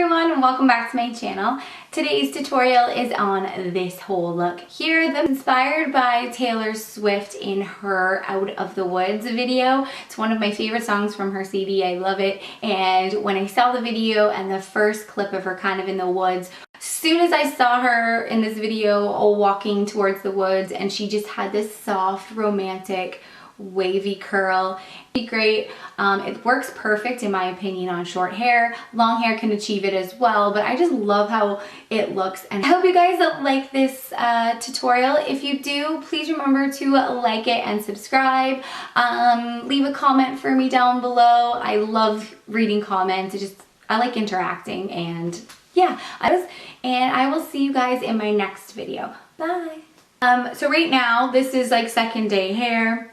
everyone and welcome back to my channel. Today's tutorial is on this whole look here that's inspired by Taylor Swift in her Out of the Woods video. It's one of my favorite songs from her CD. I love it. And when I saw the video and the first clip of her kind of in the woods, as soon as I saw her in this video walking towards the woods, and she just had this soft, romantic, wavy curl. Be great. It works perfect in my opinion on short hair. Long hair can achieve it as well, but I just love how it looks, and I hope you guys like this tutorial. If you do, please remember to like it and subscribe. Leave a comment for me down below. I love reading comments. I like interacting, and yeah, I will see you guys in my next video. Bye. So right now this is like second day hair.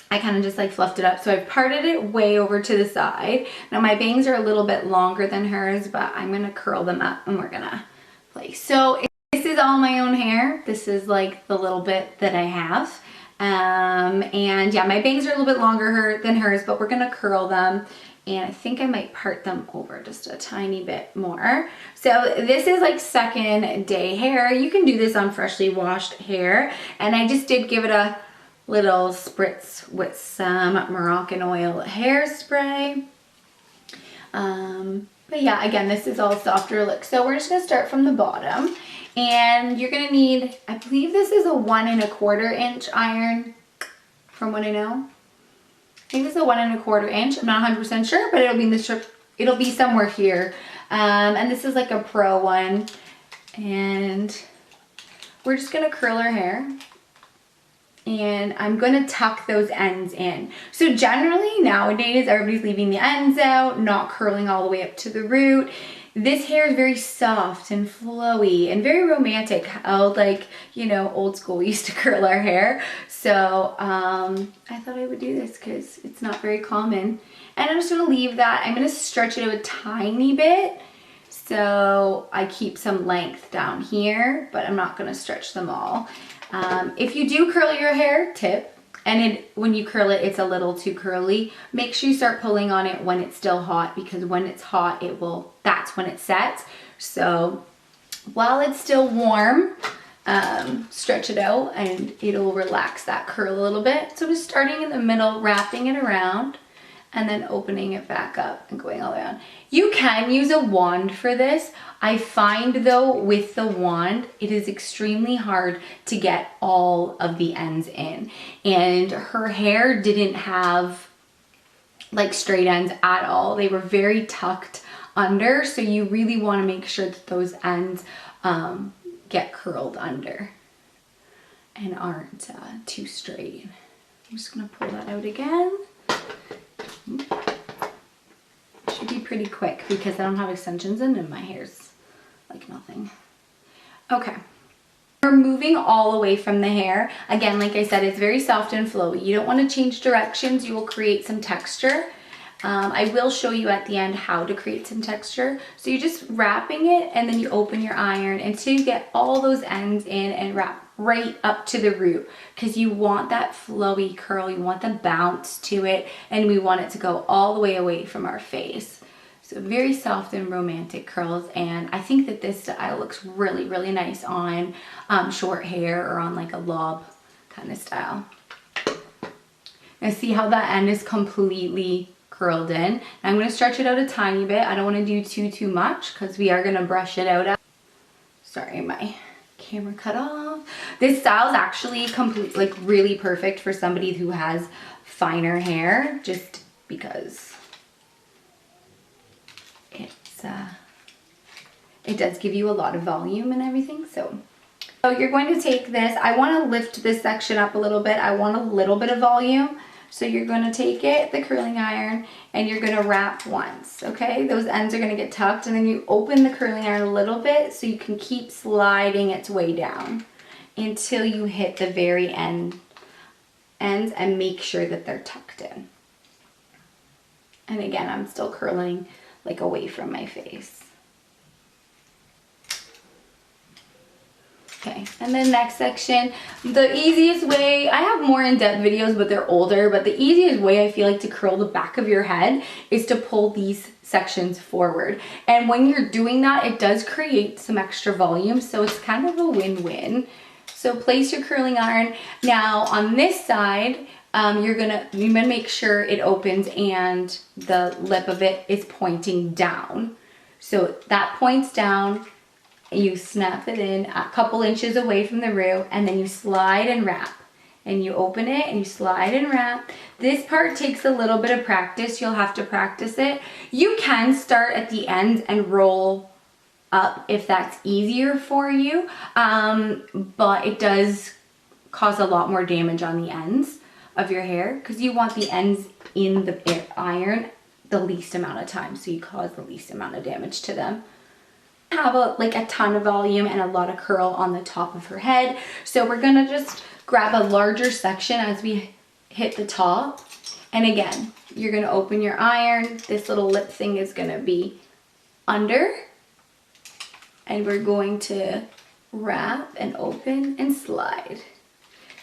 I kind of just like fluffed it up, so I've parted it way over to the side. Now my bangs are a little bit longer than hers, but I'm gonna curl them up and we're gonna play. So this is all my own hair. This is like the little bit that I have. And yeah, my bangs are a little bit longer than hers, but we're gonna curl them. And I think I might part them over just a tiny bit more. So this is like second day hair. You can do this on freshly washed hair. And I just did give it a little spritz with some Moroccan oil hairspray. But yeah, again, this is all softer look. So we're just gonna start from the bottom, and you're gonna need, I believe this is a 1 1/4 inch iron from what I know. I think this is a 1 1/4 inch. I'm not 100% sure, but it'll be in the strip. It'll be somewhere here. And this is like a pro one, and we're just gonna curl our hair. And I'm gonna tuck those ends in. So generally nowadays, everybody's leaving the ends out, not curling all the way up to the root. This hair is very soft and flowy and very romantic, how like, you know, old school we used to curl our hair. So I thought I would do this because it's not very common. And I'm just gonna leave that. I'm gonna stretch it a tiny bit, so I keep some length down here, but I'm not gonna stretch them all. If you do curl your hair, tip, and when you curl it, it's a little too curly, make sure you start pulling on it when it's still hot, because when it's hot, that's when it sets. So while it's still warm, stretch it out and it'll relax that curl a little bit. So just starting in the middle, wrapping it around, and then opening it back up and going all the way around. You can use a wand for this. I find though with the wand, it is extremely hard to get all of the ends in. And her hair didn't have like straight ends at all. They were very tucked under. So you really want to make sure that those ends get curled under and aren't too straight. I'm just gonna pull that out again. Should be pretty quick because I don't have extensions in and my hair's like nothing. Okay, we're moving all away from the hair. Again, like I said, it's very soft and flowy. You don't want to change directions. You will create some texture. I will show you at the end how to create some texture. So you're just wrapping it, and then you open your iron until you get all those ends in and wrap right up to the root, because you want that flowy curl, you want the bounce to it, and we want it to go all the way away from our face. So very soft and romantic curls, and I think that this style looks really, really nice on short hair or on like a lob kind of style. Now see how that end is completely curled in. I'm going to stretch it out a tiny bit. I don't want to do too much because we are going to brush it out. Sorry, my camera cut off. This style is actually like really perfect for somebody who has finer hair, just because it does give you a lot of volume and everything. So you're going to take this. I want to lift this section up a little bit. I want a little bit of volume. So you're going to take it, the curling iron, and you're going to wrap once, okay? Those ends are going to get tucked, and then you open the curling iron a little bit so you can keep sliding its way down until you hit the very ends, and make sure that they're tucked in. And again, I'm still curling like away from my face. Okay, and then next section, the easiest way, I have more in-depth videos, but they're older, but the easiest way I feel like to curl the back of your head is to pull these sections forward. And when you're doing that, it does create some extra volume, so it's kind of a win-win. So place your curling iron. Now on this side, you're gonna make sure it opens and the lip of it is pointing down. So that points down. You snap it in a couple inches away from the root, and then you slide and wrap. And you open it and you slide and wrap. This part takes a little bit of practice. You'll have to practice it. You can start at the end and roll up if that's easier for you, but it does cause a lot more damage on the ends of your hair because you want the ends in the iron the least amount of time, so you cause the least amount of damage to them. Have a ton of volume and a lot of curl on the top of her head, so we're gonna just grab a larger section as we hit the top. And again, you're gonna open your iron. This little lip thing is gonna be under, and we're going to wrap and open and slide.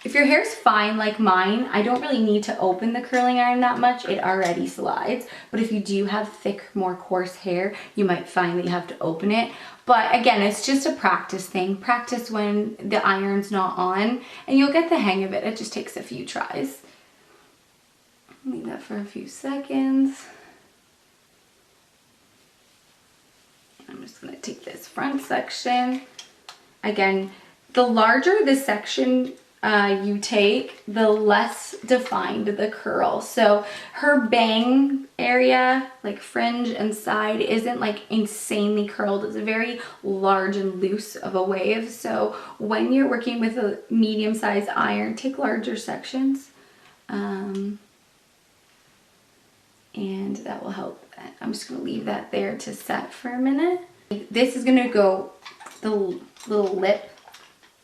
If your hair's fine like mine, I don't really need to open the curling iron that much. It already slides. But if you do have thick, more coarse hair, you might find that you have to open it. But again, it's just a practice thing. Practice when the iron's not on, and you'll get the hang of it. It just takes a few tries. Leave that for a few seconds. I'm just gonna take this front section. Again, the larger the section you take, the less defined the curl. So her bang area, like fringe and side, isn't like insanely curled. It's a very large and loose of a wave. So when you're working with a medium-sized iron, take larger sections. And that will help. I'm just gonna leave that there to set for a minute. This is gonna go the little lip.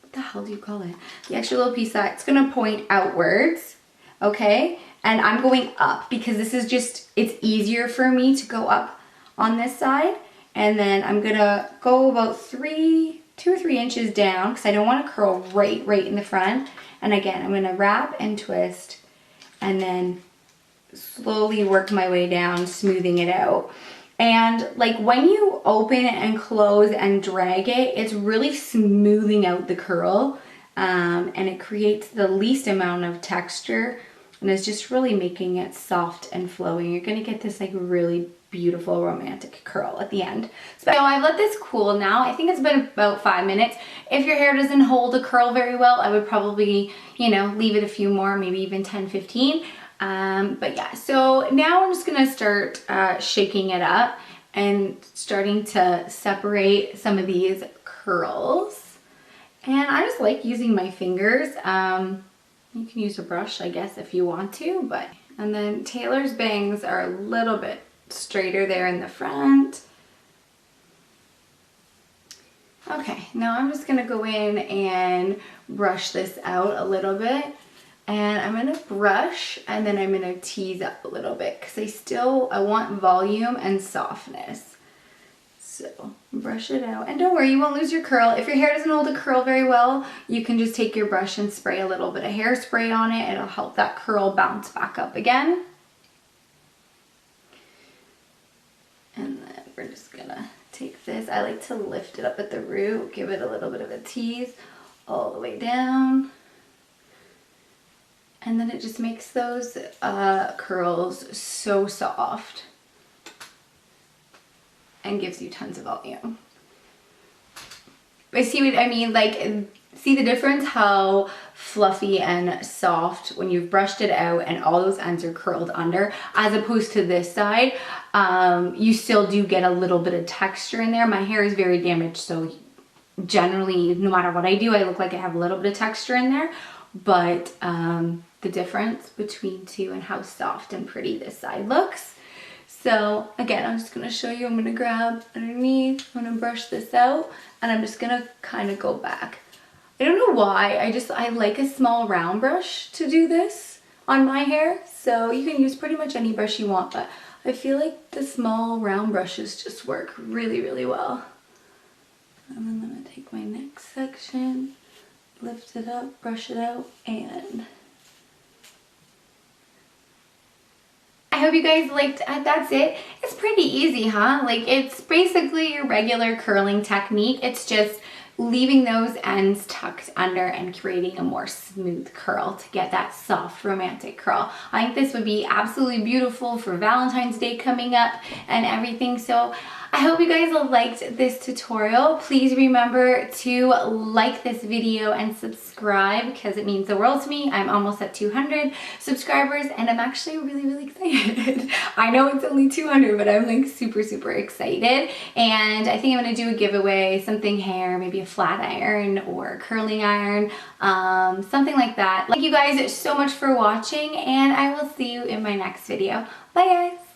What the hell do you call it? The extra little piece that's gonna point outwards, okay? And I'm going up because this is just, it's easier for me to go up on this side. And then I'm gonna go about 2 or 3 inches down because I don't wanna curl right in the front. And again, I'm gonna wrap and twist and then slowly work my way down, smoothing it out. And like when you open and close and drag it, it's really smoothing out the curl, and it creates the least amount of texture, and it's just really making it soft and flowing. You're gonna get this like really beautiful romantic curl at the end. So I've let this cool now. I think it's been about 5 minutes. If your hair doesn't hold a curl very well, I would probably, leave it a few more, maybe even 10, 15. But yeah, so now I'm just gonna start shaking it up and starting to separate some of these curls. And I just like using my fingers. You can use a brush, I guess, if you want to, and then Taylor's bangs are a little bit straighter there in the front. Okay, now I'm just gonna go in and brush this out a little bit. And I'm gonna brush and then I'm gonna tease up a little bit because I want volume and softness. So brush it out. And don't worry, you won't lose your curl. If your hair doesn't hold a curl very well, you can just take your brush and spray a little bit of hairspray on it. It'll help that curl bounce back up again. And then we're just gonna take this. I like to lift it up at the root, give it a little bit of a tease all the way down. And then it just makes those curls so soft and gives you tons of volume. I see what I mean, like, see the difference how fluffy and soft when you've brushed it out and all those ends are curled under, as opposed to this side. You still do get a little bit of texture in there. My hair is very damaged, so generally, no matter what I do, I look like I have a little bit of texture in there. But the difference between two and how soft and pretty this side looks. So again, I'm just gonna show you. I'm gonna grab underneath, I'm gonna brush this out, and I'm just gonna kind of go back. I don't know why, I like a small round brush to do this on my hair. So you can use pretty much any brush you want, but I feel like the small round brushes just work really, really well. And then I'm going to take my next section, lift it up, brush it out, and I hope you guys liked that's it. It's pretty easy, huh? Like, it's basically your regular curling technique. It's just leaving those ends tucked under and creating a more smooth curl to get that soft romantic curl. I think this would be absolutely beautiful for Valentine's Day coming up and everything. So I hope you guys liked this tutorial. Please remember to like this video and subscribe because it means the world to me. I'm almost at 200 subscribers and I'm actually really excited. I know it's only 200, but I'm like super excited. And I think I'm gonna do a giveaway, something hair, maybe a flat iron or a curling iron, something like that. Thank you guys so much for watching and I will see you in my next video. Bye guys.